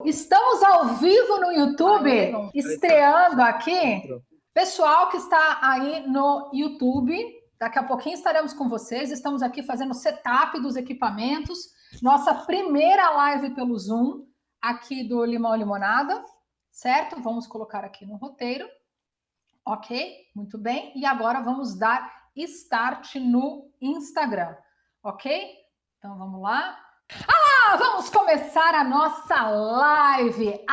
Estamos ao vivo no YouTube, estreando aqui. Pessoal que está aí no YouTube, daqui a pouquinho estaremos com vocês. Estamos aqui fazendo o setup dos equipamentos. Nossa primeira live pelo Zoom, aqui do Limão Limonada, certo? Vamos colocar aqui no roteiro. Ok, muito bem. E agora vamos dar start no Instagram, ok? Então vamos lá. Vamos começar a nossa live.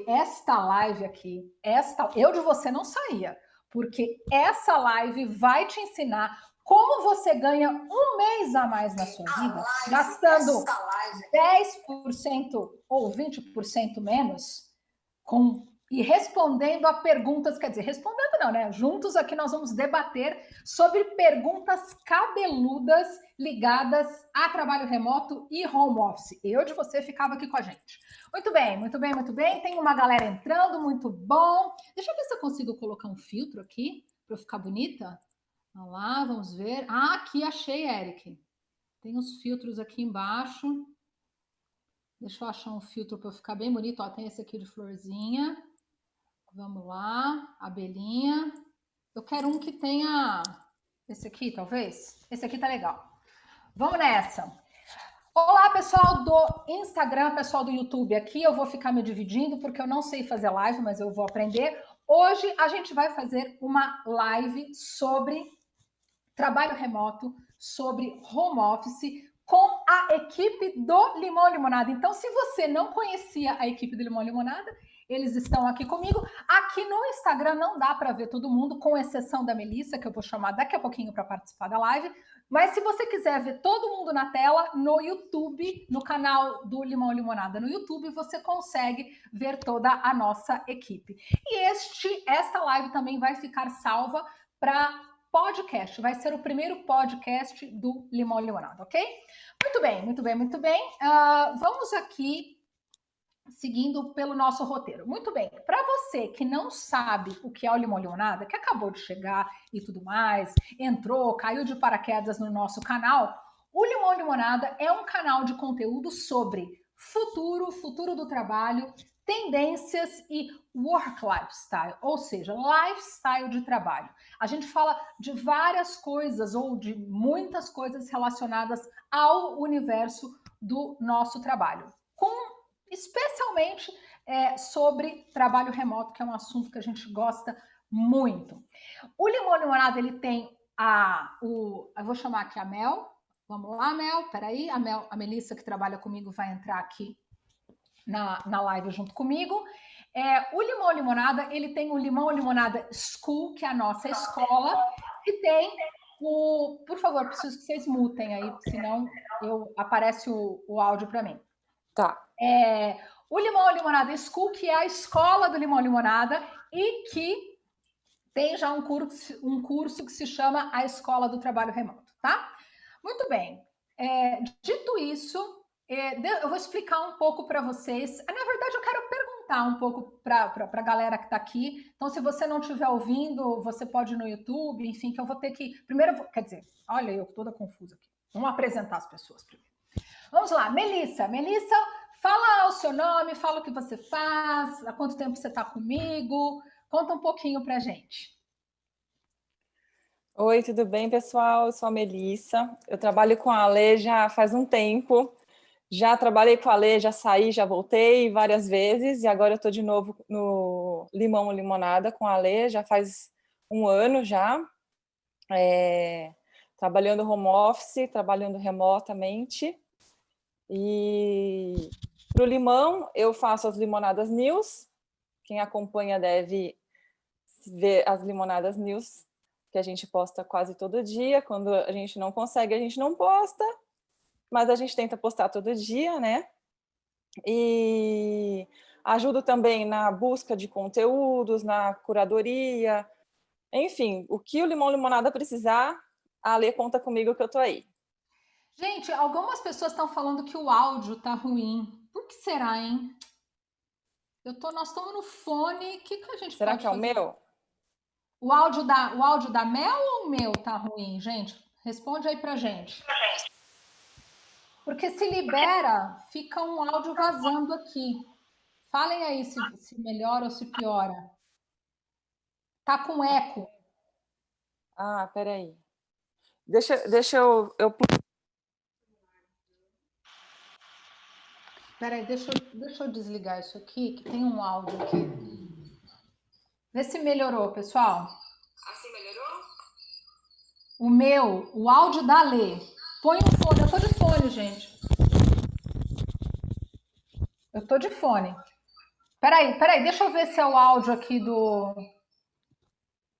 Esta live aqui, eu de você não saía, porque essa live vai te ensinar como você ganha um mês a mais na sua vida, gastando 10% ou 20% menos e respondendo a perguntas, quer dizer, respondendo não, né? Juntos aqui nós vamos debater sobre perguntas cabeludas ligadas a trabalho remoto e home office. Eu de você ficava aqui com a gente. Muito bem, muito bem, muito bem. Tem uma galera entrando, muito bom. Deixa eu ver se eu consigo colocar um filtro aqui para eu ficar bonita. Vamos lá, vamos ver. Ah, aqui achei, Eric. Tem os filtros aqui embaixo. Deixa eu achar um filtro para eu ficar bem bonito. Ó, tem esse aqui de florzinha. Vamos lá, abelhinha. Eu quero um que tenha esse aqui, talvez. Esse aqui tá legal. Vamos nessa. Olá, pessoal do Instagram, pessoal do YouTube. Aqui eu vou ficar me dividindo porque eu não sei fazer live, mas eu vou aprender. Hoje a gente vai fazer uma live sobre trabalho remoto, sobre home office com a equipe do Limão Limonada. Então, se você não conhecia a equipe do Limão Limonada, eles estão aqui comigo. Aqui no Instagram não dá para ver todo mundo, com exceção da Melissa, que eu vou chamar daqui a pouquinho para participar da live. Mas se você quiser ver todo mundo na tela, no YouTube, no canal do Limão Limonada no YouTube, você consegue ver toda a nossa equipe. E esta live também vai ficar salva para podcast. Vai ser o primeiro podcast do Limão Limonada, ok? Muito bem, muito bem, muito bem. Vamos aqui seguindo pelo nosso roteiro. Muito bem, para você que não sabe o que é o Limão Limonada, que acabou de chegar e tudo mais, entrou, caiu de paraquedas no nosso canal, o Limão Limonada é um canal de conteúdo sobre futuro do trabalho, tendências e work lifestyle, ou seja, lifestyle de trabalho. A gente fala de várias coisas ou de muitas coisas relacionadas ao universo do nosso trabalho, especialmente sobre trabalho remoto, que é um assunto que a gente gosta muito. O Limão Limonada, ele tem eu vou chamar aqui a Mel. Vamos lá, Mel, peraí. A Melissa, que trabalha comigo, vai entrar aqui na live junto comigo. O Limão Limonada, ele tem o Limão Limonada School, que é a nossa escola, e tem por favor, preciso que vocês mutem aí, senão aparece o áudio para mim. Tá. O Limão Limonada School, que é a escola do Limão Limonada e que tem já um curso que se chama a Escola do Trabalho Remoto, tá? Muito bem. Dito isso, eu vou explicar um pouco para vocês. Na verdade, eu quero perguntar um pouco para a galera que está aqui. Então, se você não estiver ouvindo, você pode ir no YouTube, enfim, que eu vou ter que... Primeiro, quer dizer, olha, eu toda confusa aqui. Vamos apresentar as pessoas primeiro. Vamos lá, Melissa. Melissa, fala o seu nome, fala o que você faz, há quanto tempo você está comigo, conta um pouquinho pra gente. Oi, tudo bem, pessoal? Eu sou a Melissa, eu trabalho com a Ale já faz um tempo, já trabalhei com a Ale, já saí, já voltei várias vezes, e agora eu estou de novo no Limão Limonada com a Ale, já faz um ano já, trabalhando home office, trabalhando remotamente, e para o Limão eu faço as Limonadas News, quem acompanha deve ver as Limonadas News, que a gente posta quase todo dia. Quando a gente não consegue, a gente não posta, mas a gente tenta postar todo dia, né? E ajudo também na busca de conteúdos, na curadoria, enfim, o que o Limão Limonada precisar, a Ale conta comigo que eu tô aí. Gente, algumas pessoas estão falando que o áudio tá ruim. Por que será, hein? Nós estamos no fone, o que a gente Será pode que é o fazer? meu? O áudio da Mel ou o meu tá ruim, gente? Responde aí pra gente. Porque se libera, fica um áudio vazando aqui. Falem aí se melhora ou se piora. Tá com eco. Ah, peraí. Deixa eu... Peraí, deixa eu desligar isso aqui, que tem um áudio aqui. Vê se melhorou, pessoal. Assim melhorou? O áudio da Lê. Põe o fone. Eu tô de fone, gente. Eu tô de fone. Peraí, deixa eu ver se é o áudio aqui do...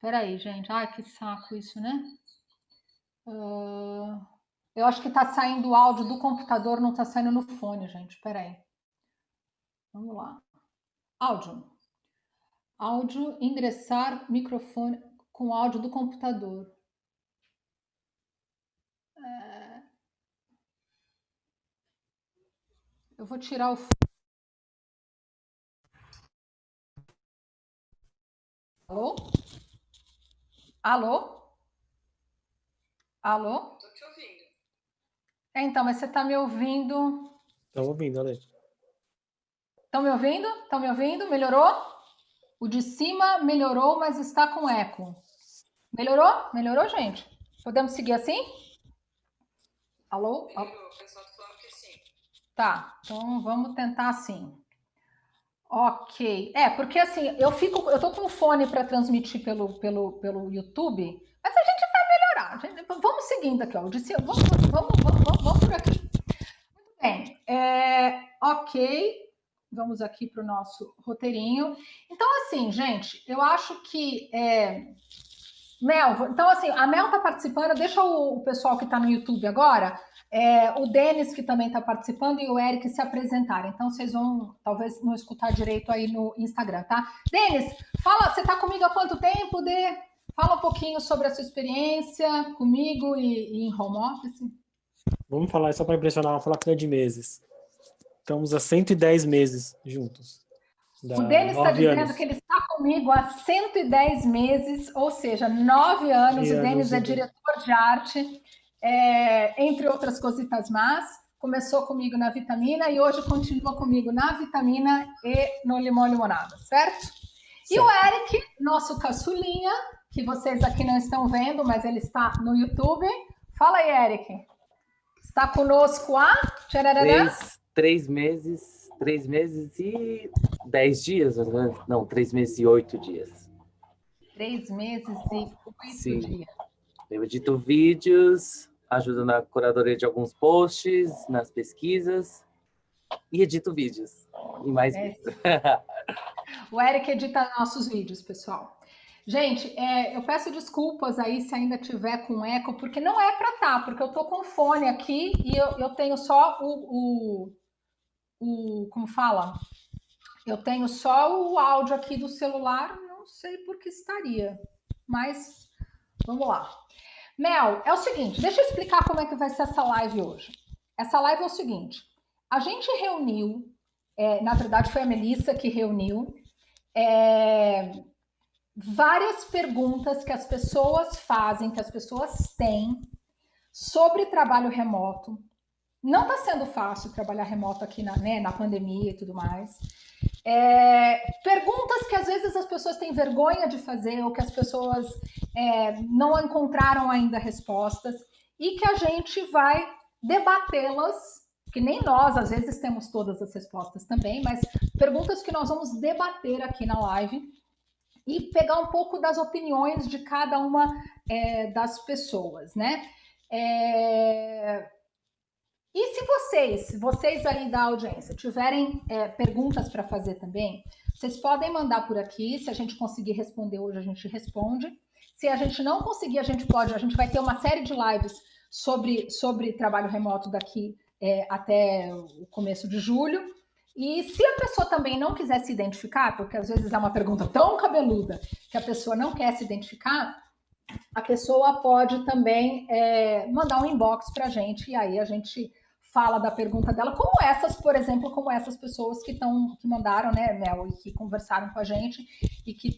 Peraí, gente. Ai, que saco isso, né? Eu acho que tá saindo o áudio do computador, não tá saindo no fone, gente. Peraí. Vamos lá. Áudio. Áudio, ingressar microfone com áudio do computador. Eu vou tirar o... Alô? Alô? Alô? Tô te ouvindo. Então, mas você tá me ouvindo? Tô ouvindo, Ale. Estão me ouvindo? Estão me ouvindo? Melhorou? O de cima melhorou, mas está com eco. Melhorou? Melhorou, gente? Podemos seguir assim? Alô? Melhorou, o pessoal tá falando que sim. Tá, então vamos tentar assim. Ok. Porque assim, eu tô com o fone para transmitir pelo YouTube, mas a gente vai melhorar. Vamos seguindo aqui, ó. Vamos por aqui. Muito bem. Ok. Vamos aqui para o nosso roteirinho. Então, assim, gente, eu acho que Mel, então assim, a Mel está participando, deixa o pessoal que está no YouTube agora, o Denis que também está participando e o Eric se apresentarem. Então vocês vão talvez não escutar direito aí no Instagram, tá? Denis, fala, você está comigo há quanto tempo, Dê? Fala um pouquinho sobre a sua experiência comigo e em home office. Vamos falar só para impressionar, vamos falar de meses. Estamos há 110 meses juntos. O Denis está 9 dizendo anos. que ele está comigo há 110 meses, ou seja, 9 anos. O Denis é diretor de arte, entre outras cositas más. Começou comigo na Vitamina e hoje continua comigo na Vitamina e no Limão Limonada, certo? E o Eric, nosso caçulinha, que vocês aqui não estão vendo, mas ele está no YouTube. Fala aí, Eric. Está conosco há... 3 meses e 10 dias, não, 3 meses e 8 dias. 3 meses e 8 dias. Eu edito vídeos, ajudo na curadoria de alguns posts, nas pesquisas e edito vídeos. E mais vídeos. O Eric edita nossos vídeos, pessoal. Gente, eu peço desculpas aí se ainda tiver com eco, porque não é para tá, porque eu tô com fone aqui e eu tenho só como fala? Eu tenho só o áudio aqui do celular, não sei por que estaria, mas vamos lá. Mel, é o seguinte, deixa eu explicar como é que vai ser essa live hoje. Essa live é o seguinte, a gente reuniu, na verdade foi a Melissa que reuniu, várias perguntas que as pessoas fazem, que as pessoas têm sobre trabalho remoto. Não está sendo fácil trabalhar remoto aqui na pandemia e tudo mais. Perguntas que às vezes as pessoas têm vergonha de fazer ou que as pessoas não encontraram ainda respostas e que a gente vai debatê-las, que nem nós às vezes temos todas as respostas também, mas perguntas que nós vamos debater aqui na live e pegar um pouco das opiniões de cada uma das pessoas, né? E se vocês aí da audiência tiverem perguntas para fazer também, vocês podem mandar por aqui. Se a gente conseguir responder hoje, a gente responde. Se a gente não conseguir, a gente vai ter uma série de lives sobre trabalho remoto daqui até o começo de julho. E se a pessoa também não quiser se identificar, porque às vezes é uma pergunta tão cabeluda que a pessoa não quer se identificar, a pessoa pode também mandar um inbox para a gente e aí a gente fala da pergunta dela, como essas, por exemplo, como essas pessoas que mandaram, né, Mel, e que conversaram com a gente e que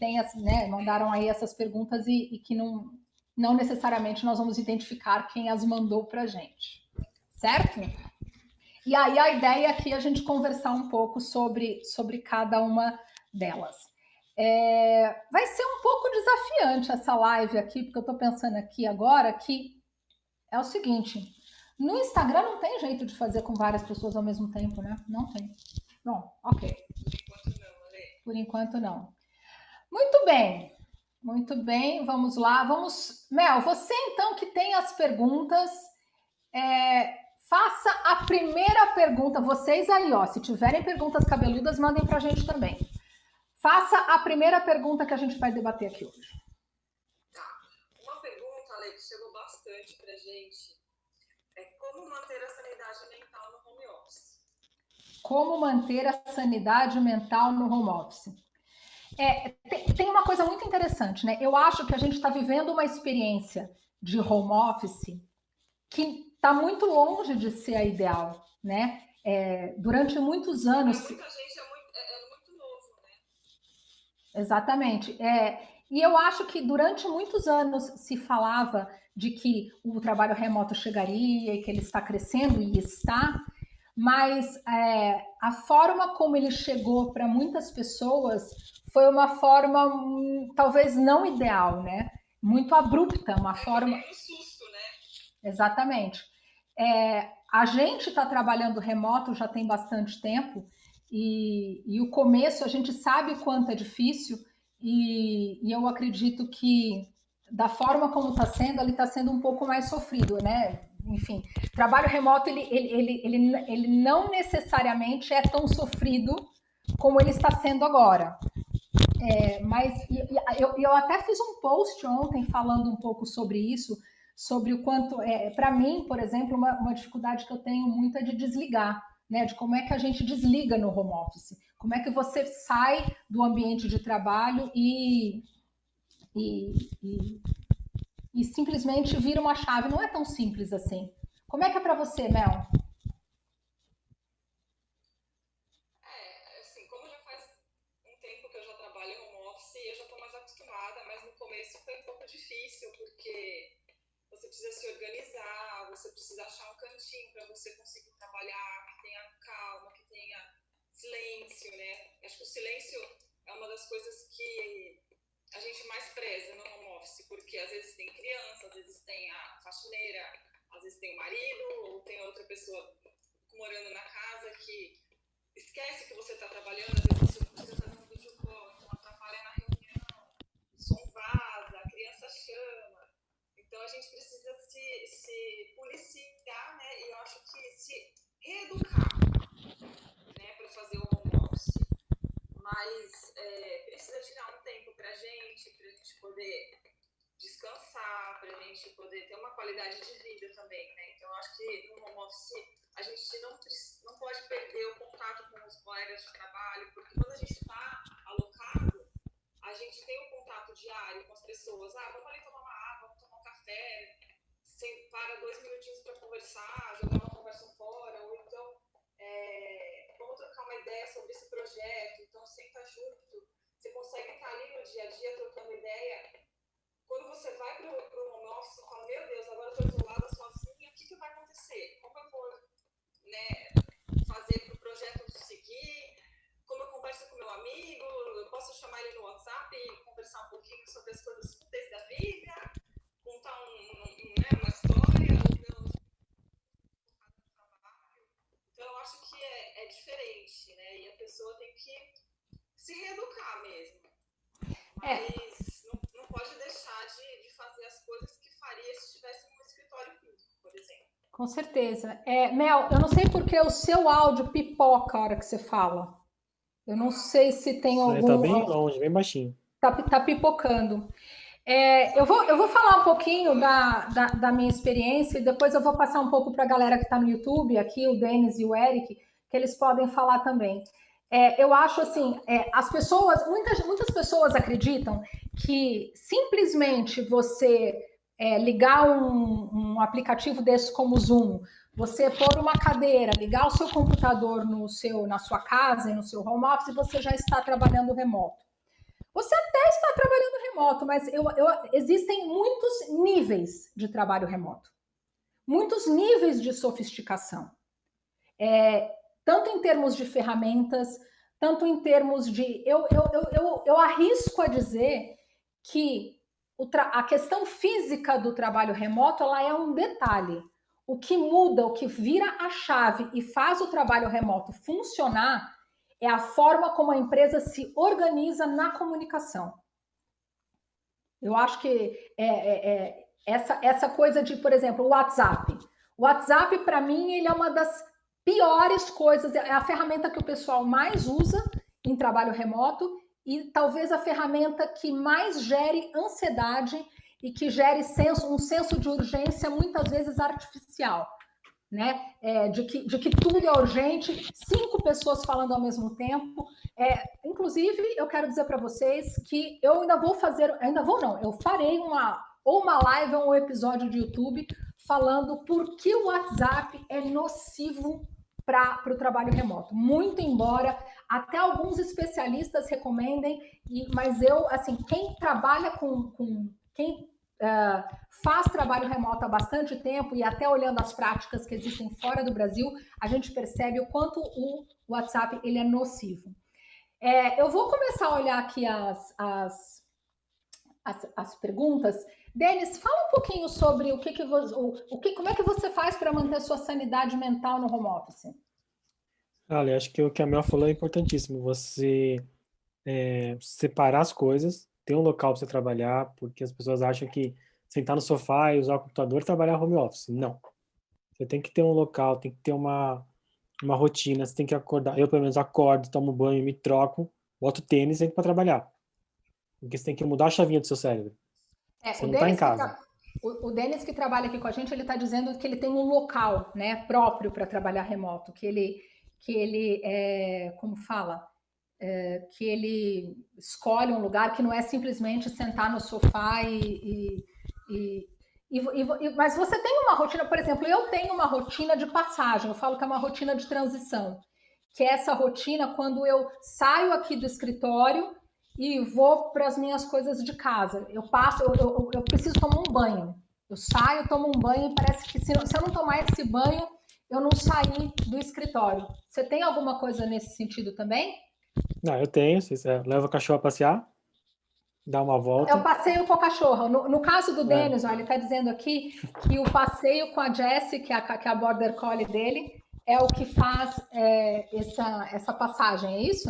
mandaram aí essas perguntas e que não necessariamente nós vamos identificar quem as mandou para a gente, certo? E aí a ideia aqui é a gente conversar um pouco sobre cada uma delas. Vai ser um pouco desafiante essa live aqui, porque eu estou pensando aqui agora que é o seguinte, no Instagram não tem jeito de fazer com várias pessoas ao mesmo tempo, né? Não tem. Bom, ok. Por enquanto não. Muito bem, vamos lá. Mel, você então que tem as perguntas, faça a primeira pergunta. Vocês aí, ó, se tiverem perguntas cabeludas, mandem para a gente também. Faça a primeira pergunta que a gente vai debater aqui hoje. Tá. Uma pergunta, Ale, que chegou bastante para a gente é como manter a sanidade mental no home office. Como manter a sanidade mental no home office? Tem uma coisa muito interessante, né? Eu acho que a gente está vivendo uma experiência de home office que está muito longe de ser a ideal, né? Durante muitos anos... Para muita gente é muito novo, né? Exatamente. E eu acho que durante muitos anos se falava de que o trabalho remoto chegaria e que ele está crescendo, e está, mas a forma como ele chegou para muitas pessoas foi uma forma talvez não ideal, né? Muito abrupta, uma forma... Um susto, né? Exatamente. A gente está trabalhando remoto já tem bastante tempo e o começo a gente sabe quanto é difícil e eu acredito que da forma como está sendo, ele está sendo um pouco mais sofrido, né? Enfim, trabalho remoto ele não necessariamente é tão sofrido como ele está sendo agora. Mas eu até fiz um post ontem falando um pouco sobre isso, sobre o quanto, para mim, por exemplo, uma dificuldade que eu tenho muito é de desligar, né? De como é que a gente desliga no home office, como é que você sai do ambiente de trabalho e simplesmente vira uma chave. Não é tão simples assim. Como é que é para você, Mel? Assim, como já faz um tempo que eu já trabalho em home office, eu já estou mais acostumada, mas no começo foi um pouco difícil, porque você precisa se organizar, você precisa achar um cantinho para você conseguir trabalhar, que tenha calma, que tenha silêncio, né? Acho que o silêncio é uma das coisas que a gente mais preza no home office, porque às vezes tem criança, às vezes tem a faxineira, às vezes tem o marido, ou tem outra pessoa morando na casa que esquece que você está trabalhando, às vezes você precisa fazer um vídeo call, então atrapalha na reunião, o som vaza, a criança chama. Então a gente precisa se policiar, né? E eu acho que se reeducar, né, para fazer o home office. Mas precisa tirar um tempo para a gente poder descansar, para a gente poder ter uma qualidade de vida também, né? Então eu acho que no home office a gente não pode perder o contato com os colegas de trabalho, porque quando a gente está alocado, a gente tem um contato diário com as pessoas. Vamos ali tomar uma água, vamos tomar um café, para 2 minutinhos para conversar, jogar uma conversa fora, ou então vamos trocar uma ideia sobre esse projeto. Então senta junto, você consegue estar ali no dia a dia trocando ideia. Quando você vai para o home office, você fala, meu Deus, agora eu estou isolada sozinha, o que vai acontecer? Como eu vou, né, fazer para o projeto seguir? Como eu converso com meu amigo? Eu posso chamar ele no WhatsApp e conversar um pouquinho sobre as coisas fúteis da vida? Contar uma história? Então, eu acho que é diferente, né? E a pessoa tem que se reeducar mesmo. Mas não pode deixar de fazer as coisas que faria se estivesse num escritório físico, por exemplo. Com certeza. Mel, eu não sei porque o seu áudio pipoca a hora que você fala. Eu não sei se tem algum... Tá bem longe, bem baixinho. Tá pipocando. Eu vou falar um pouquinho da minha experiência e depois eu vou passar um pouco para a galera que está no YouTube, aqui, o Denis e o Eric, que eles podem falar também. Eu acho assim, muitas pessoas acreditam que simplesmente você ligar um aplicativo desse como o Zoom, você pôr uma cadeira, ligar o seu computador na sua casa e no seu home office, você já está trabalhando remoto. Você até está trabalhando remoto, mas existem muitos níveis de trabalho remoto. Muitos níveis de sofisticação. tanto em termos de ferramentas, tanto em termos de... Eu arrisco a dizer que a questão física do trabalho remoto, ela é um detalhe. O que muda, o que vira a chave e faz o trabalho remoto funcionar é a forma como a empresa se organiza na comunicação. Eu acho que essa coisa de, por exemplo, o WhatsApp. O WhatsApp, para mim, ele é uma das piores coisas, é a ferramenta que o pessoal mais usa em trabalho remoto e talvez a ferramenta que mais gere ansiedade e que gere um senso de urgência muitas vezes artificial, né? De que tudo é urgente, 5 pessoas falando ao mesmo tempo. Inclusive, eu quero dizer para vocês que eu eu farei uma live ou um episódio de YouTube falando por que o WhatsApp é nocivo para o trabalho remoto. Muito embora até alguns especialistas recomendem, mas eu, assim, quem trabalha quem faz trabalho remoto há bastante tempo e até olhando as práticas que existem fora do Brasil, a gente percebe o quanto o WhatsApp ele é nocivo. Eu vou começar a olhar aqui as perguntas. Denis, fala um pouquinho sobre como é que você faz para manter sua sanidade mental no home office. Olha, acho que o que a Mel falou é importantíssimo. Você separar as coisas, ter um local para você trabalhar, porque as pessoas acham que sentar no sofá e usar o computador é trabalhar home office. Não. Você tem que ter um local, tem que ter uma rotina, você tem que acordar. Eu, pelo menos, acordo, tomo banho, me troco, boto tênis e entro para trabalhar. Porque você tem que mudar a chavinha do seu cérebro. Você não está em casa. O Denis, que trabalha aqui com a gente, ele está dizendo que ele tem um local, né, próprio para trabalhar remoto, que ele como fala? Que ele escolhe um lugar que não é simplesmente sentar no sofá mas você tem uma rotina, por exemplo, eu tenho uma rotina de passagem, eu falo que é uma rotina de transição, que é essa rotina quando eu saio aqui do escritório e vou para as minhas coisas de casa. Eu preciso tomar um banho. Eu saio, tomo um banho e parece que se eu não tomar esse banho, eu não saí do escritório. Você tem alguma coisa nesse sentido também? Não, eu tenho. Você leva o cachorro a passear, dá uma volta. Eu passeio com o cachorro. No caso do Denis, ele está dizendo aqui que o passeio com a Jessie, que é a Border Collie dele, é o que faz essa passagem, é isso?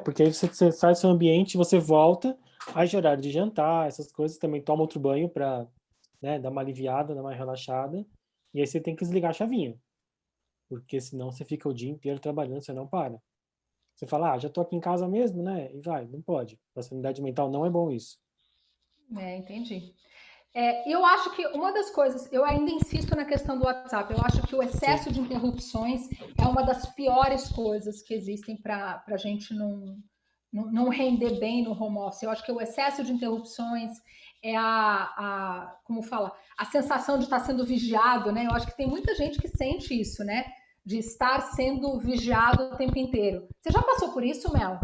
Porque aí você sai do seu ambiente, você volta, aí de horário de jantar, essas coisas, também toma outro banho para, né, dar uma aliviada, dar uma relaxada, e aí você tem que desligar a chavinha, porque senão você fica o dia inteiro trabalhando, você não para. Você fala, já tô aqui em casa mesmo, né, e vai, não pode. Para a sanidade mental não é bom isso. Entendi. Eu acho que uma das coisas, eu ainda insisto na questão do WhatsApp, eu acho que o excesso de interrupções é uma das piores coisas que existem para a gente não render bem no home office. Eu acho que o excesso de interrupções é como fala, a sensação de estar sendo vigiado, né? Eu acho que tem muita gente que sente isso, né? De estar sendo vigiado o tempo inteiro. Você já passou por isso, Mel?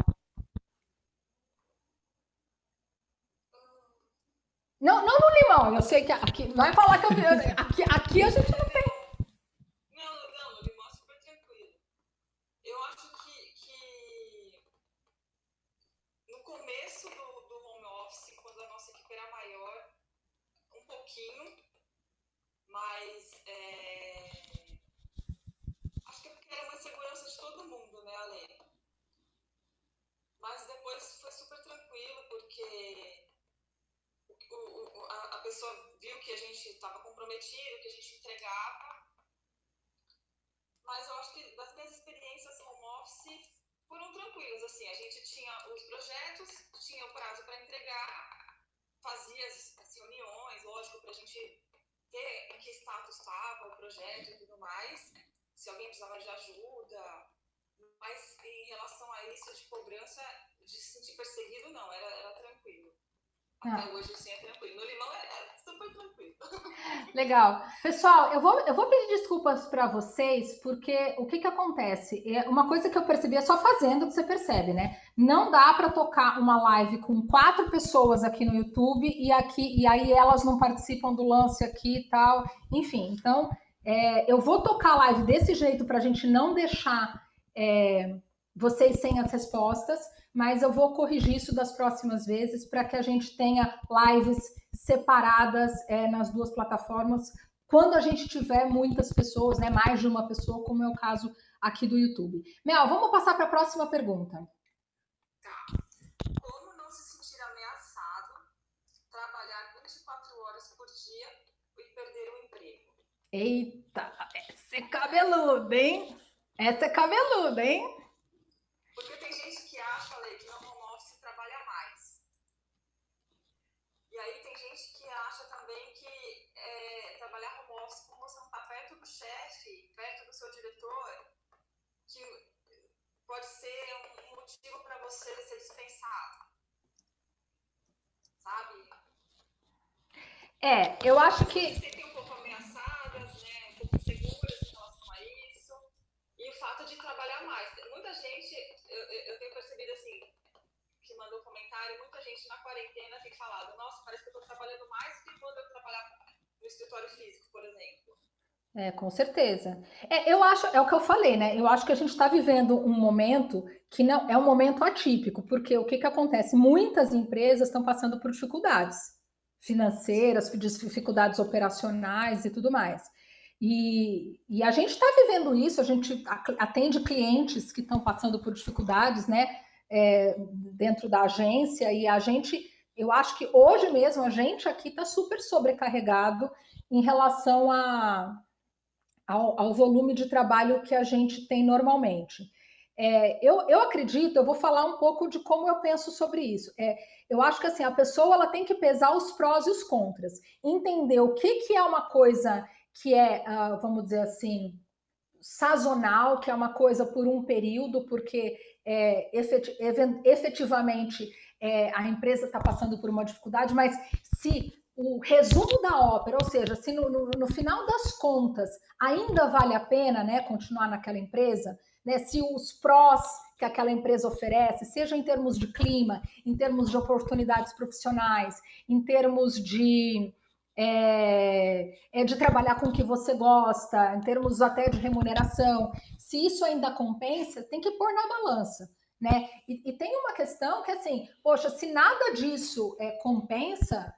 Não no limão, eu sei que aqui, não é falar que aqui a gente não tem. Não, no limão é super tranquilo. Eu acho que no começo do home office, quando a nossa equipe era maior, um pouquinho, mas acho que é porque era uma insegurança de todo mundo, né, Ale? Mas depois foi super tranquilo, porque a pessoa viu que a gente estava comprometido, que a gente entregava. Mas eu acho que das minhas experiências home office foram tranquilas. Assim, a gente tinha os projetos, tinha o prazo para entregar, fazia as reuniões, lógico, para a gente ter em que status estava o projeto e tudo mais, se alguém precisava de ajuda. Mas em relação a isso de cobrança, de se sentir perseguido, não, era tranquilo. Até hoje, sim, é tranquilo. No limão é super tranquilo. Legal. Pessoal, eu vou pedir desculpas para vocês, porque o que acontece? Uma coisa que eu percebi é só fazendo que você percebe, né? Não dá para tocar uma live com 4 pessoas aqui no YouTube e aí elas não participam do lance aqui e tal. Enfim, então Eu vou tocar a live desse jeito para a gente não deixar vocês sem as respostas, mas eu vou corrigir isso das próximas vezes para que a gente tenha lives separadas nas duas plataformas, quando a gente tiver muitas pessoas, né, mais de uma pessoa, como é o caso aqui do YouTube. Mel, vamos passar para a próxima pergunta. Tá. Como não se sentir ameaçado, trabalhar 24 horas por dia e perder o emprego? Eita, essa é cabeluda, hein? Essa é cabeluda, hein? Porque tem gente que acha, Ale, que no home office trabalha mais. E aí tem gente que acha também que trabalhar home office, como você não está perto do chefe, perto do seu diretor, que pode ser um motivo para você ser dispensado. Sabe? Eu acho que... Se sentem um pouco ameaçadas, né? Um pouco inseguras em relação a isso. E o fato de trabalhar mais. Muita gente, eu tenho percebido assim, que mandou comentário, muita gente na quarentena tem falado, nossa, parece que eu estou trabalhando mais do que quando eu trabalhava no escritório físico, por exemplo. Com certeza. Eu acho, é o que eu falei, né? Eu acho que a gente está vivendo um momento que não é um momento atípico, porque o que acontece? Muitas empresas estão passando por dificuldades financeiras, dificuldades operacionais e tudo mais. E a gente está vivendo isso, a gente atende clientes que estão passando por dificuldades, né? Dentro da agência, e eu acho que hoje mesmo a gente aqui está super sobrecarregado em relação ao volume de trabalho que a gente tem normalmente. Eu acredito, eu vou falar um pouco de como eu penso sobre isso. Eu acho que assim, a pessoa ela tem que pesar os prós e os contras, entender o que é uma coisa que vamos dizer assim, sazonal, que é uma coisa por um período, porque efetivamente a empresa está passando por uma dificuldade, mas se o resumo da ópera, ou seja, se no final das contas ainda vale a pena, né, continuar naquela empresa, né, se os prós que aquela empresa oferece, seja em termos de clima, em termos de oportunidades profissionais, em termos de trabalhar com o que você gosta, em termos até de remuneração, se isso ainda compensa, tem que pôr na balança, né? E tem uma questão que, assim, poxa, se nada disso compensa,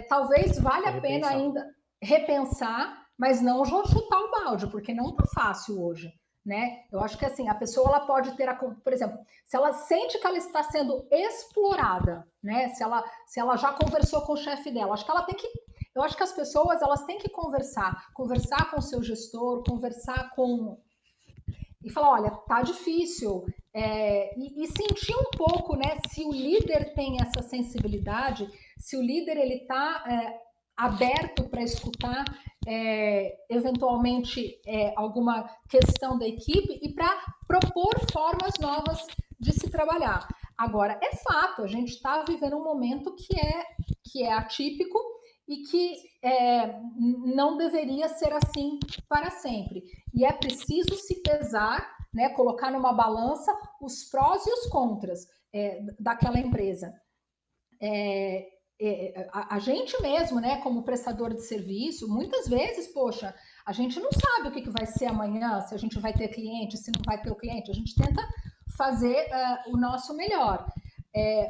talvez valha a pena ainda repensar, mas não chutar o balde, porque não tá fácil hoje, né? Eu acho que, assim, a pessoa ela pode ter, por exemplo, se ela sente que ela está sendo explorada, né? Se ela já conversou com o chefe dela, acho que ela tem que... Eu acho que as pessoas elas têm que conversar com o seu gestor, conversar com... E falar, olha, tá difícil. E sentir um pouco, né, se o líder tem essa sensibilidade, se o líder ele tá aberto para escutar eventualmente alguma questão da equipe e para propor formas novas de se trabalhar. Agora, é fato, a gente está vivendo um momento que é atípico e que não deveria ser assim para sempre. E é preciso se pesar, né, colocar numa balança os prós e os contras daquela empresa. A gente mesmo, né, como prestador de serviço, muitas vezes, poxa, a gente não sabe o que vai ser amanhã, se a gente vai ter cliente, se não vai ter o cliente, a gente tenta fazer o nosso melhor.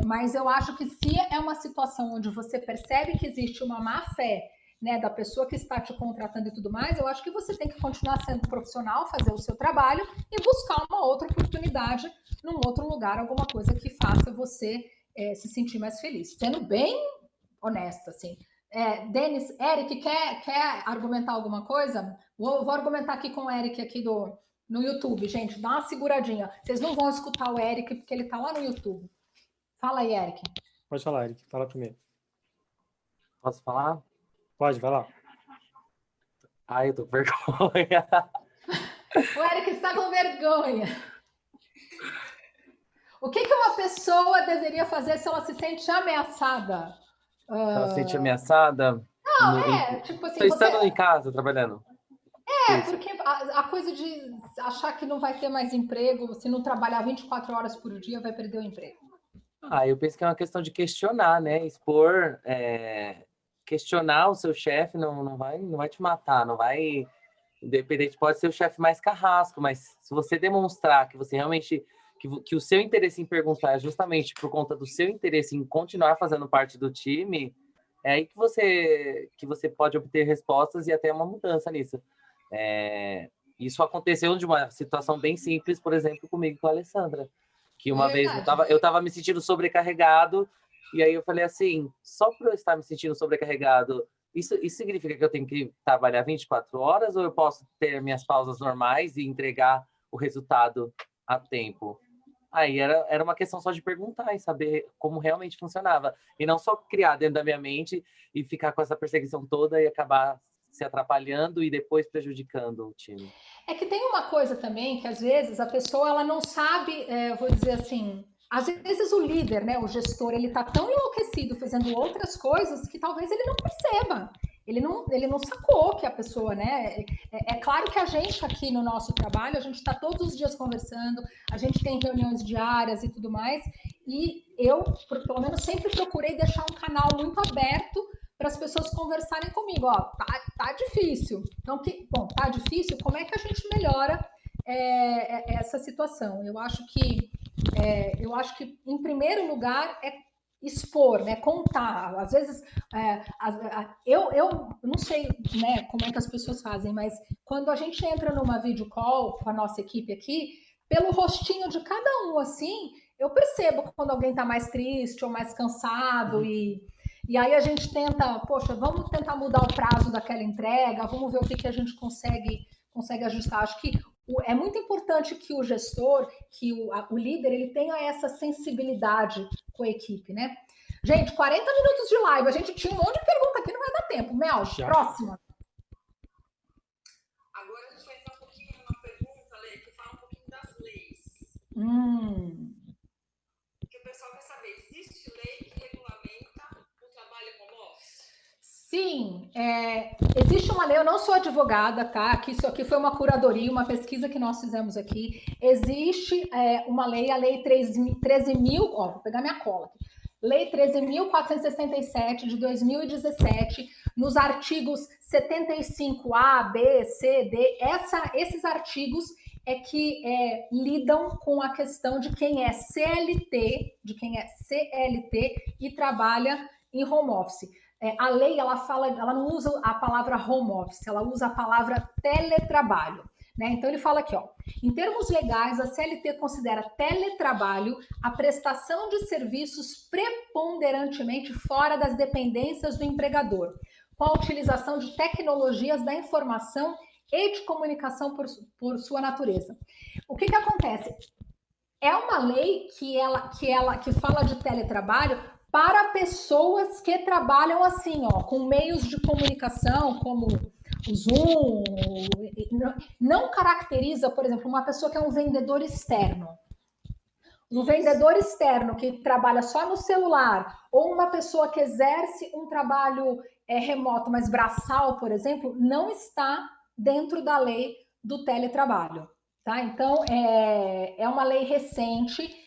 Mas eu acho que se é uma situação onde você percebe que existe uma má fé, né, da pessoa que está te contratando e tudo mais, eu acho que você tem que continuar sendo profissional, fazer o seu trabalho e buscar uma outra oportunidade num outro lugar, alguma coisa que faça você se sentir mais feliz. Sendo bem honesta, assim. Denis, Eric, quer argumentar alguma coisa? Vou argumentar aqui com o Eric aqui no YouTube, gente. Dá uma seguradinha. Vocês não vão escutar o Eric porque ele tá lá no YouTube. Fala aí, Eric. Pode falar, Eric. Fala primeiro. Posso falar? Pode, vai lá. Ai, eu tô com vergonha. O Eric está com vergonha. O que uma pessoa deveria fazer se ela se sente ameaçada? Se ela se sente ameaçada? Não, tipo assim... Tô estando em casa, trabalhando. Porque a coisa de achar que não vai ter mais emprego, se não trabalhar 24 horas por dia, vai perder o emprego. Eu penso que é uma questão de questionar, né? Expor, questionar o seu chefe não vai te matar, não vai Independente, pode ser o chefe mais carrasco, mas se você demonstrar que você realmente... Que o seu interesse em perguntar é justamente por conta do seu interesse em continuar fazendo parte do time, é aí que você pode obter respostas e até uma mudança nisso. Isso aconteceu de uma situação bem simples, por exemplo, comigo e com a Alessandra. Que uma vez eu estava me sentindo sobrecarregado, e aí eu falei assim, só por eu estar me sentindo sobrecarregado, isso significa que eu tenho que trabalhar 24 horas ou eu posso ter minhas pausas normais e entregar o resultado a tempo? Aí era uma questão só de perguntar e saber como realmente funcionava. E não só criar dentro da minha mente e ficar com essa perseguição toda e acabar se atrapalhando e depois prejudicando o time. É que tem uma coisa também que às vezes a pessoa ela não sabe, vou dizer assim, às vezes o líder, né, o gestor, ele tá tão enlouquecido fazendo outras coisas que talvez ele não perceba. Ele não sacou que a pessoa, né? É claro que a gente aqui no nosso trabalho, a gente está todos os dias conversando, a gente tem reuniões diárias e tudo mais, e eu, pelo menos, sempre procurei deixar um canal muito aberto para as pessoas conversarem comigo. Ó, tá difícil. Então, tá difícil, como é que a gente melhora essa situação? Eu acho que, em primeiro lugar, expor, né, contar. Às vezes, eu não sei, né, como é que as pessoas fazem, mas quando a gente entra numa video call com a nossa equipe aqui, pelo rostinho de cada um, assim, eu percebo quando alguém está mais triste ou mais cansado e aí a gente tenta, poxa, vamos tentar mudar o prazo daquela entrega, vamos ver o que a gente consegue ajustar. Acho que é muito importante que o gestor, que o líder, ele tenha essa sensibilidade com a equipe, né? Gente, 40 minutos de live, a gente tinha um monte de pergunta aqui, não vai dar tempo. Mel, próxima. Agora a gente vai entrar um pouquinho numa pergunta, Lê, que fala um pouquinho das leis. Que o pessoal quer saber, existe lei que regulamenta o trabalho home office? Sim, existe uma lei, eu não sou advogada, tá? Isso aqui foi uma curadoria, uma pesquisa que nós fizemos aqui. Existe uma lei, a Lei 13.000, vou pegar minha cola aqui. Lei 13.467 de 2017, nos artigos 75A, B, C, D, esses artigos que lidam com a questão de quem é CLT, e trabalha em home office. A lei, ela não usa a palavra home office, ela usa a palavra teletrabalho. Né? Então, ele fala aqui, ó, em termos legais, a CLT considera teletrabalho a prestação de serviços preponderantemente fora das dependências do empregador, com a utilização de tecnologias da informação e de comunicação por sua natureza. O que acontece? É uma lei que fala de teletrabalho para pessoas que trabalham assim, ó, com meios de comunicação, como o Zoom, não caracteriza, por exemplo, uma pessoa que é um vendedor externo. Um vendedor externo que trabalha só no celular, ou uma pessoa que exerce um trabalho remoto, mas braçal, por exemplo, não está dentro da lei do teletrabalho. Tá? Então, é uma lei recente.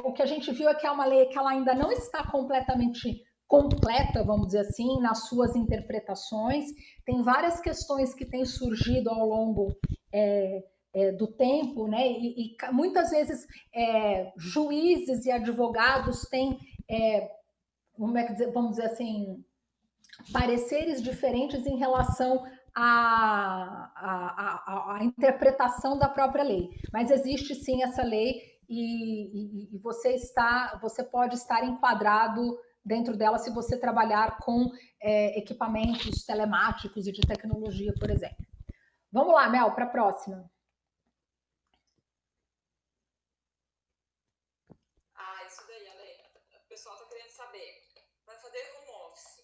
O que a gente viu é que é uma lei que ela ainda não está completamente completa, vamos dizer assim, nas suas interpretações. Tem várias questões que têm surgido ao longo do tempo, né? E muitas vezes juízes e advogados têm, vamos dizer assim, pareceres diferentes em relação à interpretação da própria lei. Mas existe sim essa lei e você pode estar enquadrado dentro dela se você trabalhar com equipamentos telemáticos e de tecnologia, por exemplo. Vamos lá, Mel, para a próxima. Isso daí, Ale. O pessoal está querendo saber. Para fazer home office,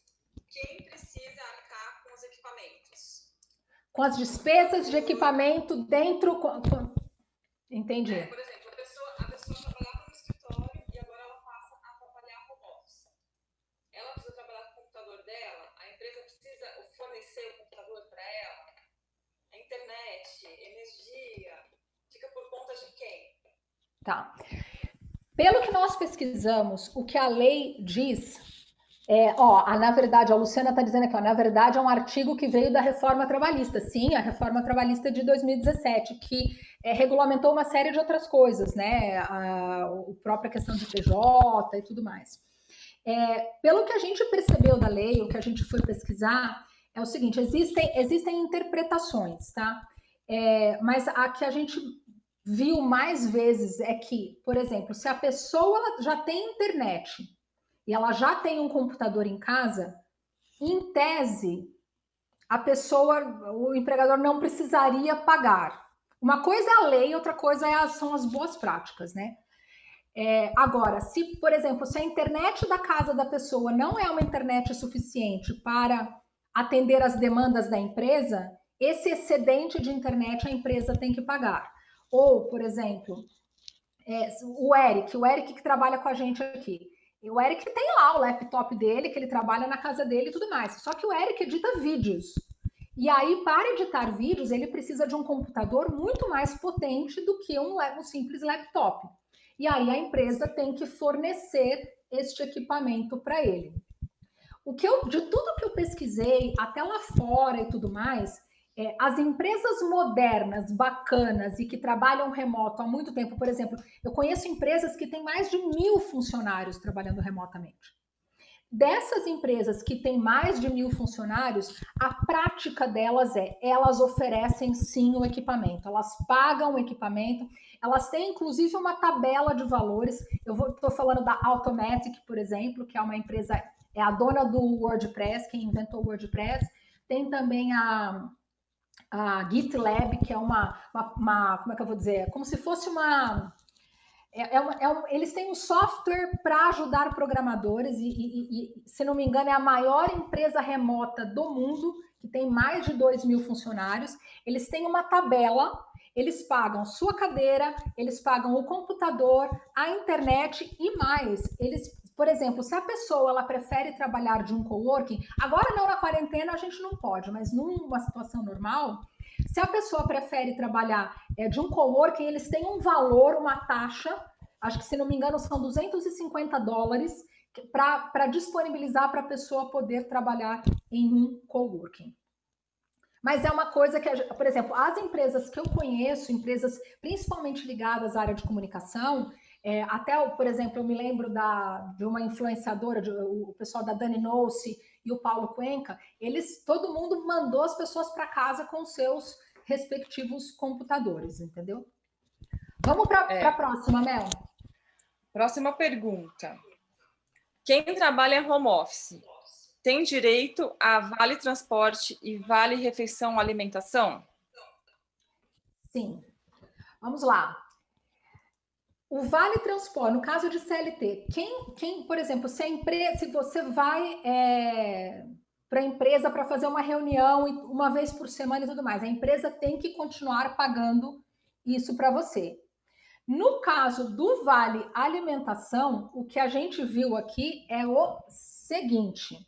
quem precisa arcar com os equipamentos? Com as despesas de equipamento dentro... Entendi. Por exemplo, a pessoa trabalhava no escritório e agora ela passa a trabalhar home office. Ela precisa trabalhar com o computador dela, a empresa precisa fornecer o computador para ela, a internet, energia, fica por conta de quem? Tá. Pelo que nós pesquisamos, o que a lei diz Na verdade, a Luciana está dizendo aqui, na verdade é um artigo que veio da reforma trabalhista. Sim, a reforma trabalhista de 2017, que regulamentou uma série de outras coisas, né? A própria questão de PJ e tudo mais. Pelo que a gente percebeu da lei, o que a gente foi pesquisar, é o seguinte, existem interpretações, tá? Mas a que a gente viu mais vezes é que, por exemplo, se a pessoa já tem internet e ela já tem um computador em casa, em tese, o empregador não precisaria pagar. Uma coisa é a lei, outra coisa são as boas práticas, né? Agora, se, por exemplo, se a internet da casa da pessoa não é uma internet suficiente para atender as demandas da empresa, esse excedente de internet a empresa tem que pagar. Ou, por exemplo, o Eric que trabalha com a gente aqui. O Eric tem lá o laptop dele, que ele trabalha na casa dele e tudo mais. Só que o Eric edita vídeos. E aí, para editar vídeos, ele precisa de um computador muito mais potente do que um simples laptop. E aí a empresa tem que fornecer este equipamento para ele. De tudo que eu pesquisei, até lá fora e tudo mais, as empresas modernas, bacanas e que trabalham remoto há muito tempo, por exemplo, eu conheço empresas que têm mais de 1.000 funcionários trabalhando remotamente. Dessas empresas que têm mais de 1.000 funcionários, a prática delas elas oferecem sim o equipamento, elas pagam o equipamento, elas têm inclusive uma tabela de valores. Eu estou falando da Automatic, por exemplo, que é uma empresa, é a dona do WordPress, quem inventou o WordPress. Tem também a GitLab, que é como é que eu vou dizer? Como se fosse eles têm um software para ajudar programadores e, se não me engano, é a maior empresa remota do mundo, que tem mais de 2.000 funcionários. Eles têm uma tabela, eles pagam sua cadeira, eles pagam o computador, a internet e mais. Por exemplo, se a pessoa ela prefere trabalhar de um coworking, agora não na quarentena a gente não pode, mas numa situação normal, se a pessoa prefere trabalhar de um coworking, eles têm um valor, uma taxa, acho que se não me engano são $250 para disponibilizar para a pessoa poder trabalhar em um coworking. Mas é uma coisa que, por exemplo, as empresas que eu conheço, empresas principalmente ligadas à área de comunicação, por exemplo, eu me lembro de uma influenciadora, o pessoal da Dani Nossi e o Paulo Cuenca, todo mundo mandou as pessoas para casa com seus respectivos computadores, entendeu? Vamos para a próxima, Mel. Próxima pergunta. Quem trabalha em home office tem direito a vale transporte e vale refeição alimentação? Sim. Vamos lá. O vale transporte, no caso de CLT, por exemplo, se você vai para a empresa para fazer uma reunião uma vez por semana e tudo mais, a empresa tem que continuar pagando isso para você. No caso do vale alimentação, o que a gente viu aqui é o seguinte: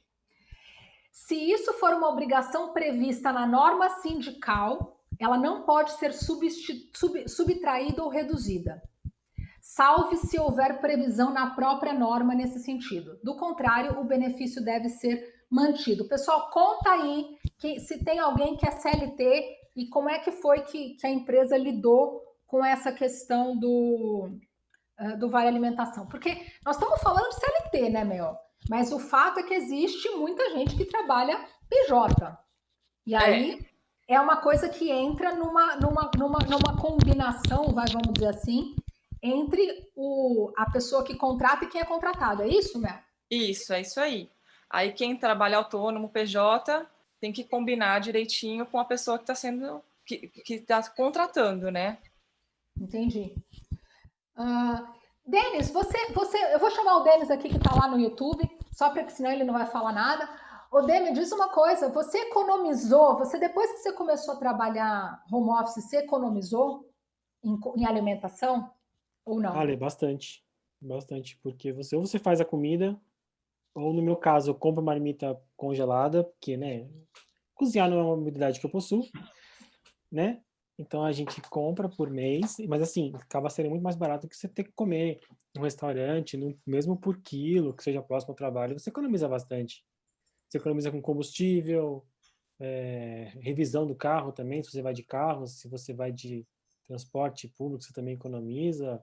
se isso for uma obrigação prevista na norma sindical, ela não pode ser subtraída ou reduzida, salve se houver previsão na própria norma nesse sentido. Do contrário, o benefício deve ser mantido. Pessoal, conta aí se tem alguém que é CLT e como é que foi que a empresa lidou com essa questão do vale alimentação. Porque nós estamos falando de CLT, né, Mel? Mas o fato é que existe muita gente que trabalha PJ. E aí é uma coisa que entra numa combinação, vamos dizer assim, entre a pessoa que contrata e quem é contratado. É isso, Mel? Isso, é isso aí. Aí quem trabalha autônomo, PJ, tem que combinar direitinho com a pessoa que está que está contratando, né? Entendi. Denis, eu vou chamar o Denis aqui que está lá no YouTube, só porque senão ele não vai falar nada. Ô, Denis, diz uma coisa, você economizou, depois que você começou a trabalhar home office, você economizou em alimentação ou não? Olha, bastante, porque ou você faz a comida, ou no meu caso, eu compro marmita congelada, porque, né, cozinhar não é uma habilidade que eu possuo, né? Então a gente compra por mês, mas assim, acaba sendo muito mais barato que você ter que comer num restaurante, mesmo por quilo, que seja próximo ao trabalho, você economiza bastante. Você economiza com combustível, revisão do carro também, se você vai de carro, se você vai de transporte público, você também economiza.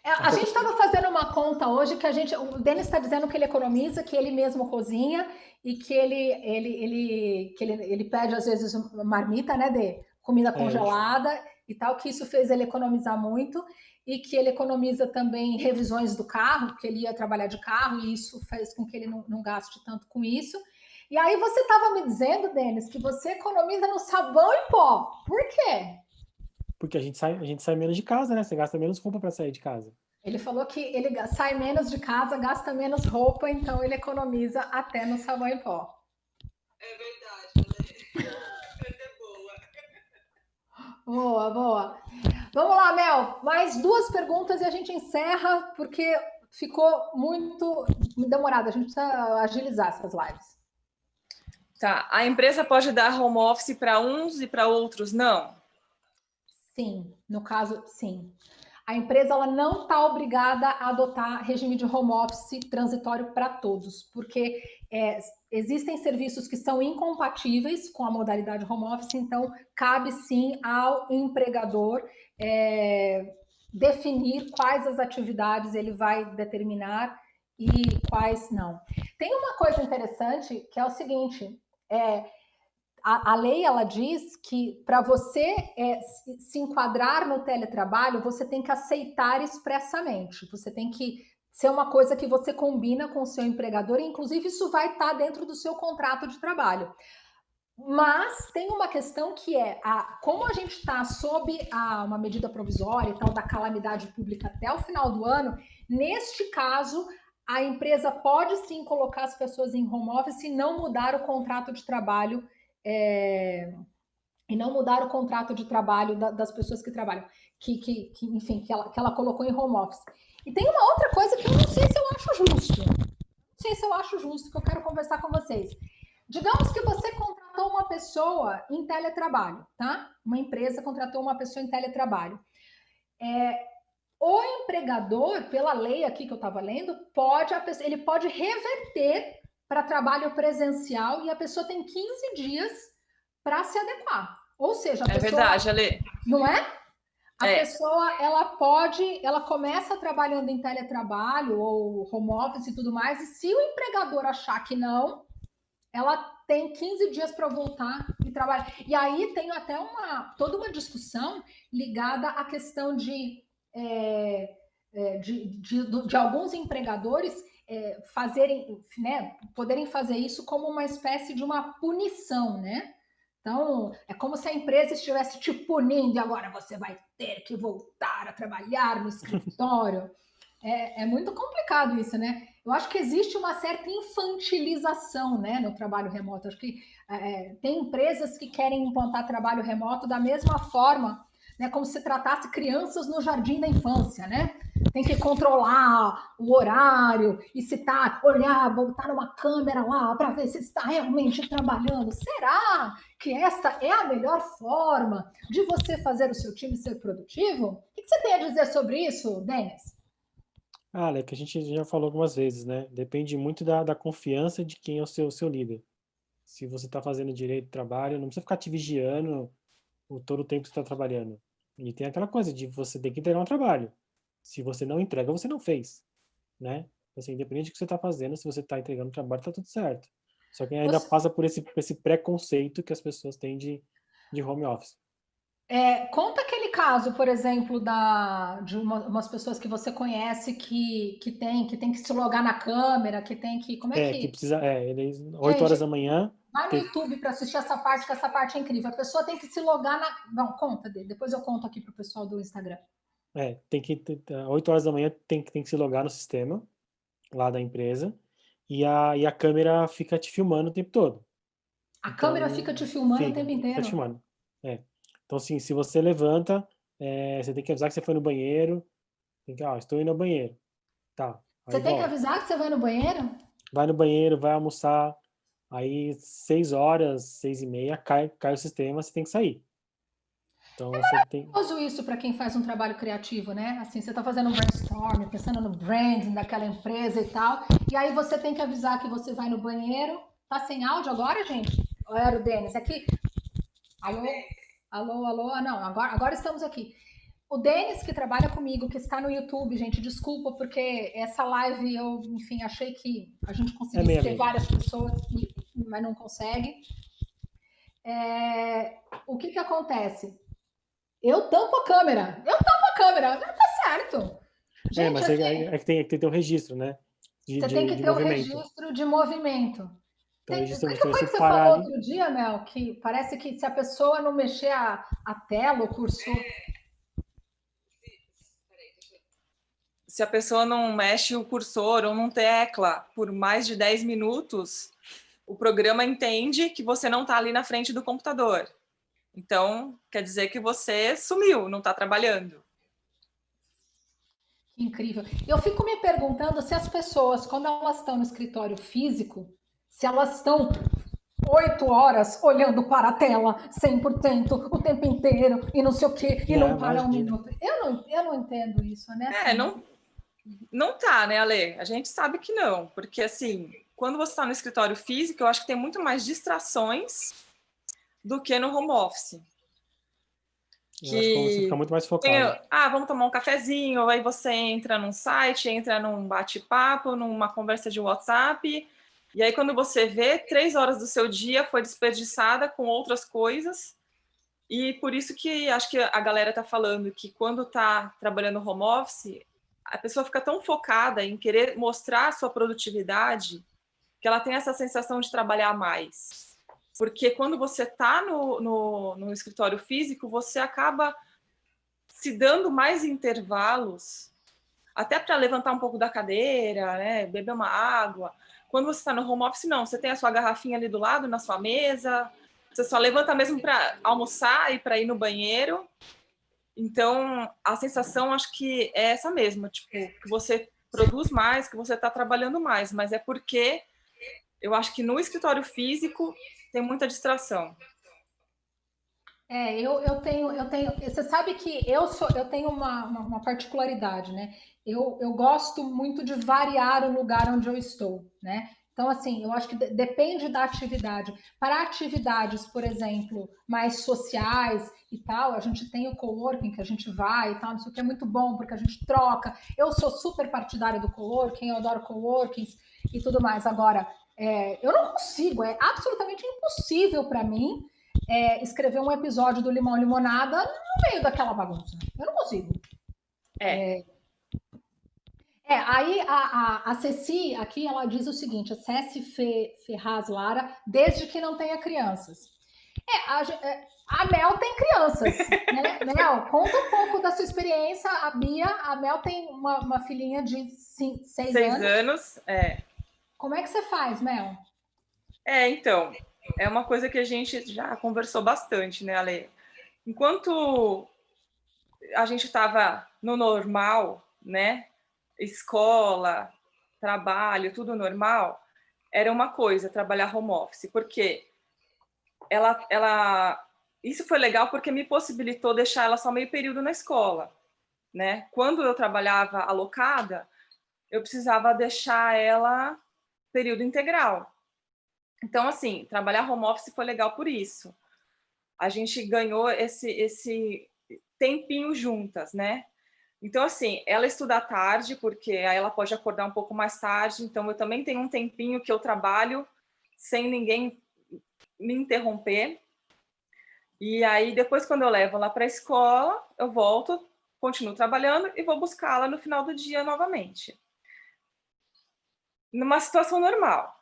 A gente estava fazendo uma conta hoje que o Denis está dizendo que ele economiza, que ele mesmo cozinha e que ele pede às vezes uma marmita, né, de comida congelada e tal, que isso fez ele economizar muito e que ele economiza também revisões do carro, porque ele ia trabalhar de carro e isso fez com que ele não gaste tanto com isso. E aí você estava me dizendo, Denis, que você economiza no sabão em pó. Por quê? Porque a gente sai menos de casa, né? Você gasta menos roupa para sair de casa. Ele falou que ele sai menos de casa, gasta menos roupa, então ele economiza até no sabão em pó. É verdade, né? É boa. Boa, boa. Vamos lá, Mel. Mais 2 perguntas e a gente encerra, porque ficou muito demorado. A gente precisa agilizar essas lives. Tá. A empresa pode dar home office para uns e para outros não? Sim, no caso, sim. A empresa ela não está obrigada a adotar regime de home office transitório para todos, porque existem serviços que são incompatíveis com a modalidade home office, então cabe sim ao empregador definir quais as atividades ele vai determinar e quais não. Tem uma coisa interessante que é o seguinte: a lei ela diz que para você se enquadrar no teletrabalho, você tem que aceitar expressamente. Você tem que ser uma coisa que você combina com o seu empregador, e inclusive isso vai estar dentro do seu contrato de trabalho. Mas tem uma questão que como a gente está sob uma medida provisória e tal da calamidade pública até o final do ano, neste caso, a empresa pode sim colocar as pessoas em home office e não mudar o contrato de trabalho e não mudar o contrato de trabalho das pessoas que trabalham, enfim, que ela colocou em home office. E tem uma outra coisa que eu não sei se eu acho justo. Não sei se eu acho justo, que eu quero conversar com vocês. Digamos que você contratou uma pessoa em teletrabalho, tá? Uma empresa contratou uma pessoa em teletrabalho. O empregador, pela lei aqui que eu estava lendo, ele pode reverter para trabalho presencial e a pessoa tem 15 dias para se adequar. Ou seja, a pessoa... verdade, Ale. Não é? A pessoa, ela começa trabalhando em teletrabalho ou home office e tudo mais, e se o empregador achar que não, ela tem 15 dias para voltar e trabalhar. E aí tem até toda uma discussão ligada à questão de alguns empregadores poderem fazer isso como uma espécie de uma punição, né? Então, é como se a empresa estivesse te punindo e agora você vai ter que voltar a trabalhar no escritório. É muito complicado isso, né? Eu acho que existe uma certa infantilização, né, no trabalho remoto. Acho que tem empresas que querem implantar trabalho remoto da mesma forma, né, como se tratasse crianças no jardim da infância, né? Tem que controlar o horário e se tá, olhar, botar numa câmera lá para ver se está realmente trabalhando. Será que esta é a melhor forma de você fazer o seu time ser produtivo? O que você tem a dizer sobre isso, Denis? É que a gente já falou algumas vezes, né? Depende muito da confiança de quem é o seu líder. Se você está fazendo direito do trabalho, não precisa ficar te vigiando todo o tempo que você está trabalhando. E tem aquela coisa de você ter que entregar um trabalho. Se você não entrega, você não fez, né? Assim, independente do que você está fazendo, se você está entregando o trabalho, está tudo certo. Só que ainda passa por esse preconceito que as pessoas têm de home office. Conta aquele caso, por exemplo, de umas pessoas que você conhece que tem que se logar na câmera, que tem que... Como é que... que precisa... 8 horas da manhã... Vai no YouTube para assistir essa parte, que essa parte é incrível. A pessoa tem que se logar na... Não, conta dele. Depois eu conto aqui pro pessoal do Instagram. Tem que... 8 horas da manhã tem que se logar no sistema lá da empresa e a câmera fica te filmando o tempo todo. A câmera fica te filmando o tempo inteiro? Fica te filmando. Então, assim, se você levanta, você tem que avisar que você foi no banheiro. Tem que, estou indo ao banheiro. Tá. Você tem que avisar que você vai no banheiro? Vai no banheiro, vai almoçar. Aí, 6 horas, 6h30, cai o sistema, você tem que sair. Então você tem. Uso isso para quem faz um trabalho criativo, né? Assim, você está fazendo um brainstorm, pensando no branding daquela empresa e tal, e aí você tem que avisar que você vai no banheiro. Tá sem áudio agora, gente? Ou era o Denis? Aqui. Alô? Alô, alô? Ah, não, agora estamos aqui. O Denis, que trabalha comigo, que está no YouTube, gente, desculpa, porque essa live eu, enfim, achei que a gente conseguisse ter várias pessoas, mas não consegue. O que acontece? Eu tampo a câmera, tá certo. Gente, mas é que tem que ter um registro, né? Você tem que ter um registro de movimento. Então, O que foi que você falou outro dia, Mel? Que parece que se a pessoa não mexer a tela, o cursor... Se a pessoa não mexe o cursor ou não tecla por mais de 10 minutos, o programa entende que você não está ali na frente do computador. Então, quer dizer que você sumiu, não está trabalhando. Que incrível. Eu fico me perguntando se as pessoas, quando elas estão no escritório físico, se elas estão 8 horas olhando para a tela 100% o tempo inteiro e não sei o quê, e não para um minuto. Eu não entendo isso, né? Não tá, né, Ale? A gente sabe que não, porque assim, quando você está no escritório físico, eu acho que tem muito mais distrações do que no home office. Eu acho que você fica muito mais focado. Vamos tomar um cafezinho, aí você entra num site, entra num bate-papo, numa conversa de WhatsApp, e aí quando você vê, 3 horas do seu dia foi desperdiçada com outras coisas, e por isso que acho que a galera tá falando que quando tá trabalhando home office, a pessoa fica tão focada em querer mostrar a sua produtividade que ela tem essa sensação de trabalhar mais. Porque quando você está no escritório físico, você acaba se dando mais intervalos, até para levantar um pouco da cadeira, né, beber uma água. Quando você está no home office, não. Você tem a sua garrafinha ali do lado, na sua mesa. Você só levanta mesmo para almoçar e para ir no banheiro. Então, a sensação, acho que é essa mesma, tipo, que você produz mais, que você está trabalhando mais, mas é porque eu acho que no escritório físico tem muita distração. Eu tenho. Você sabe que eu tenho uma particularidade, né? Eu gosto muito de variar o lugar onde eu estou, né? Então, assim, eu acho que depende da atividade. Para atividades, por exemplo, mais sociais e tal, a gente tem o coworking que a gente vai e tal, isso que é muito bom, porque a gente troca. Eu sou super partidária do coworking, eu adoro coworkings e tudo mais. Agora, eu não consigo, é absolutamente impossível para mim escrever um episódio do Limão Limonada no meio daquela bagunça. Eu não consigo. Aí a Ceci aqui, ela diz o seguinte, a Ceci Ferraz Lara, desde que não tenha crianças. A Mel tem crianças, né? Mel, conta um pouco da sua experiência. A Mel tem uma filhinha de 6 anos. Como é que você faz, Mel? Então, é uma coisa que a gente já conversou bastante, né, Ale? Enquanto a gente estava no normal, né? Escola, trabalho, tudo normal, era uma coisa, trabalhar home office, porque isso foi legal porque me possibilitou deixar ela só meio período na escola, né? Quando eu trabalhava alocada, eu precisava deixar ela período integral. Então, assim, trabalhar home office foi legal por isso. A gente ganhou esse tempinho juntas, né? Então, assim, ela estuda à tarde, porque aí ela pode acordar um pouco mais tarde, então eu também tenho um tempinho que eu trabalho sem ninguém me interromper. E aí, depois, quando eu levo ela para a escola, eu volto, continuo trabalhando e vou buscá-la no final do dia novamente. Numa situação normal,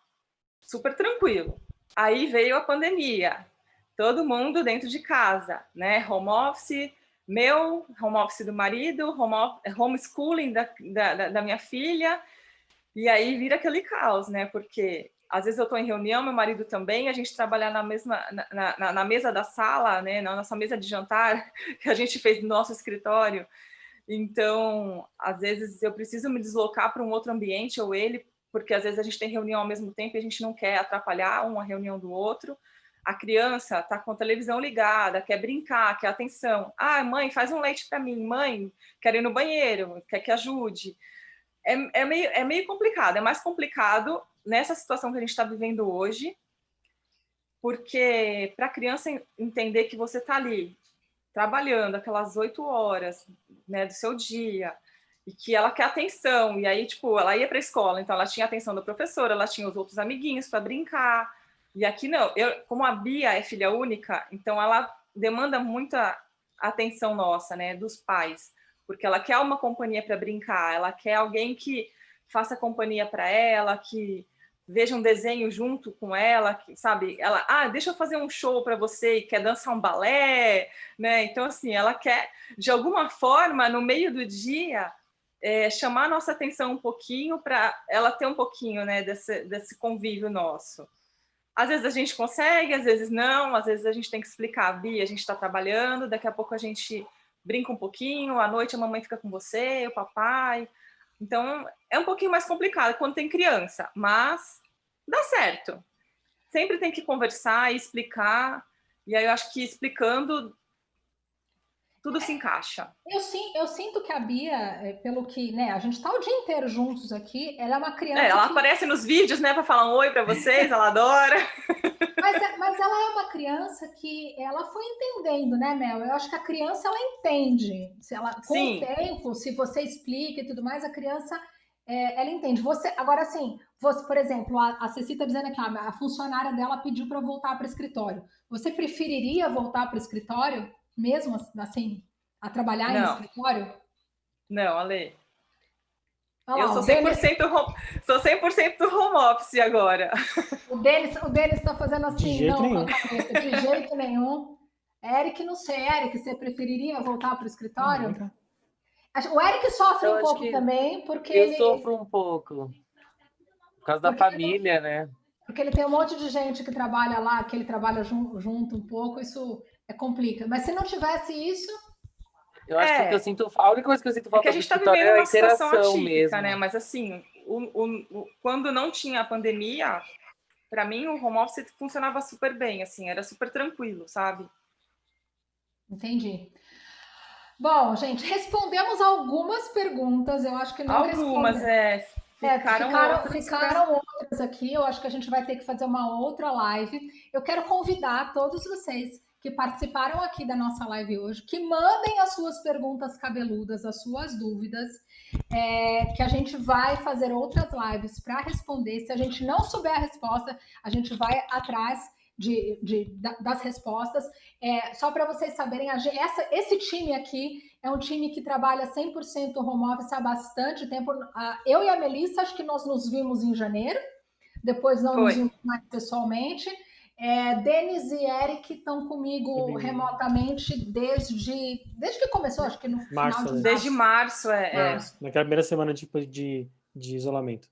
super tranquilo. Aí veio a pandemia, todo mundo dentro de casa, né? Home office, meu, home office do marido, homeschooling da minha filha, e aí vira aquele caos, né? Porque às vezes eu estou em reunião, meu marido também, a gente trabalha na mesa da sala, né? Na nossa mesa de jantar, que a gente fez no nosso escritório. Então, às vezes eu preciso me deslocar para um outro ambiente, ou ele, porque às vezes a gente tem reunião ao mesmo tempo e a gente não quer atrapalhar uma reunião do outro. a criança tá com a televisão ligada, quer brincar, quer atenção. Ah, mãe, faz um leite para mim. Mãe, quero ir no banheiro, quer que ajude. É meio complicado. É mais complicado nessa situação que a gente está vivendo hoje, porque para a criança entender que você está ali trabalhando aquelas 8 horas, né, do seu dia, e que ela quer atenção, e aí, tipo, ela ia para a escola, então ela tinha a atenção do professor, ela tinha os outros amiguinhos para brincar, e aqui não. Como a Bia é filha única, então ela demanda muita atenção nossa, né, dos pais, porque ela quer uma companhia para brincar, ela quer alguém que faça companhia para ela, que veja um desenho junto com ela, que, sabe? Ela, deixa eu fazer um show para você, e quer dançar um balé, né? Então, assim, ela quer, de alguma forma, no meio do dia, chamar a nossa atenção um pouquinho para ela ter um pouquinho, né, desse convívio nosso. Às vezes a gente consegue, às vezes não, às vezes a gente tem que explicar, Bia, a gente está trabalhando, daqui a pouco a gente brinca um pouquinho, à noite a mamãe fica com você, o papai. Então, é um pouquinho mais complicado quando tem criança, mas dá certo. Sempre tem que conversar e explicar, e aí eu acho que explicando tudo se encaixa. Eu sinto que a Bia, pelo que, né, a gente está o dia inteiro juntos aqui, ela é uma criança ela que... aparece nos vídeos, né, para falar um oi para vocês, ela adora. Mas ela é uma criança que ela foi entendendo, né, Mel? Eu acho que a criança, ela entende. Se ela, com Sim. o tempo, se você explica e tudo mais, a criança, ela entende. Agora, assim, você, por exemplo, a Ceci está dizendo aqui, a funcionária dela pediu para voltar para o escritório. Você preferiria voltar para o escritório, mesmo assim, a trabalhar em escritório? Não, Ale. Olha lá, eu sou 100% home office agora. O Denis está fazendo assim, de jeito nenhum. Com a cabeça, de jeito nenhum. Eric, não sei, Eric, você preferiria voltar para o escritório? O Eric sofre um pouco também, porque eu sofro um pouco. Por causa da família, né? Porque ele tem um monte de gente que trabalha lá, que ele trabalha junto um pouco, isso complica. Mas se não tivesse isso... Eu acho que o que eu sinto, a única coisa que eu sinto falta que a gente está vivendo uma situação atípica, mesmo. né? Mas assim, quando não tinha a pandemia, para mim o home office funcionava super bem, assim, era super tranquilo, sabe? Entendi. Bom, gente, respondemos algumas perguntas, eu acho que não algumas, ficaram outras aqui, eu acho que a gente vai ter que fazer uma outra live. Eu quero convidar todos vocês que participaram aqui da nossa live hoje, que mandem as suas perguntas cabeludas, as suas dúvidas, que a gente vai fazer outras lives para responder. Se a gente não souber a resposta, a gente vai atrás das respostas. Só para vocês saberem, esse time aqui é um time que trabalha 100% home office há bastante tempo. Eu e a Melissa, acho que nós nos vimos em janeiro, depois não nos vimos mais pessoalmente. Denis e Eric estão comigo remotamente desde que começou, acho que no final de março. Desde março, Naquela primeira semana de isolamento.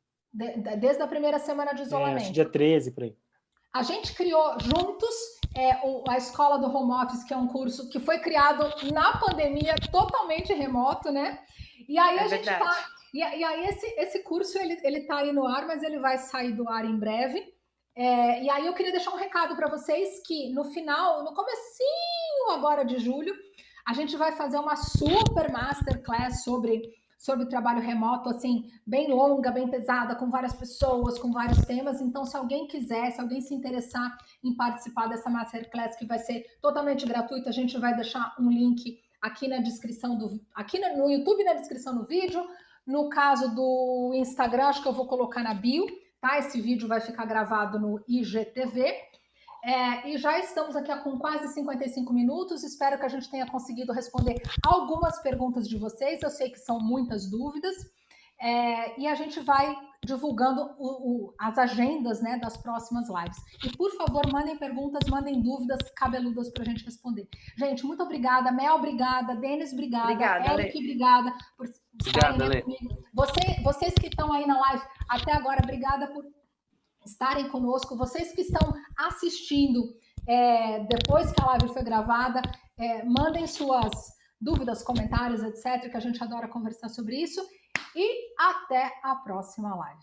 Desde a primeira semana de isolamento. Acho que dia 13, por aí. A gente criou juntos a Escola do Home Office, que é um curso que foi criado na pandemia, totalmente remoto, né? E aí a gente tá... E aí esse curso, ele tá aí no ar, mas ele vai sair do ar em breve. E aí eu queria deixar um recado para vocês que no comecinho agora de julho, a gente vai fazer uma super masterclass sobre trabalho remoto, assim, bem longa, bem pesada, com várias pessoas, com vários temas. Então, se alguém quiser, se alguém se interessar em participar dessa masterclass, que vai ser totalmente gratuita, a gente vai deixar um link aqui na descrição no YouTube, na descrição do vídeo. No caso do Instagram, acho que eu vou colocar na bio, tá? Esse vídeo vai ficar gravado no IGTV. E já estamos aqui com quase 55 minutos. Espero que a gente tenha conseguido responder algumas perguntas de vocês. Eu sei que são muitas dúvidas. E a gente vai divulgando as agendas, né, das próximas lives. E, por favor, mandem perguntas, mandem dúvidas cabeludas para a gente responder. Gente, muito obrigada. Mel, obrigada. Denis, obrigada. Eric, obrigada por estarem aqui comigo. Vocês que estão aí na live até agora, obrigada por estarem conosco. Vocês que estão assistindo depois que a live foi gravada, mandem suas dúvidas, comentários, etc., que a gente adora conversar sobre isso. E até a próxima live.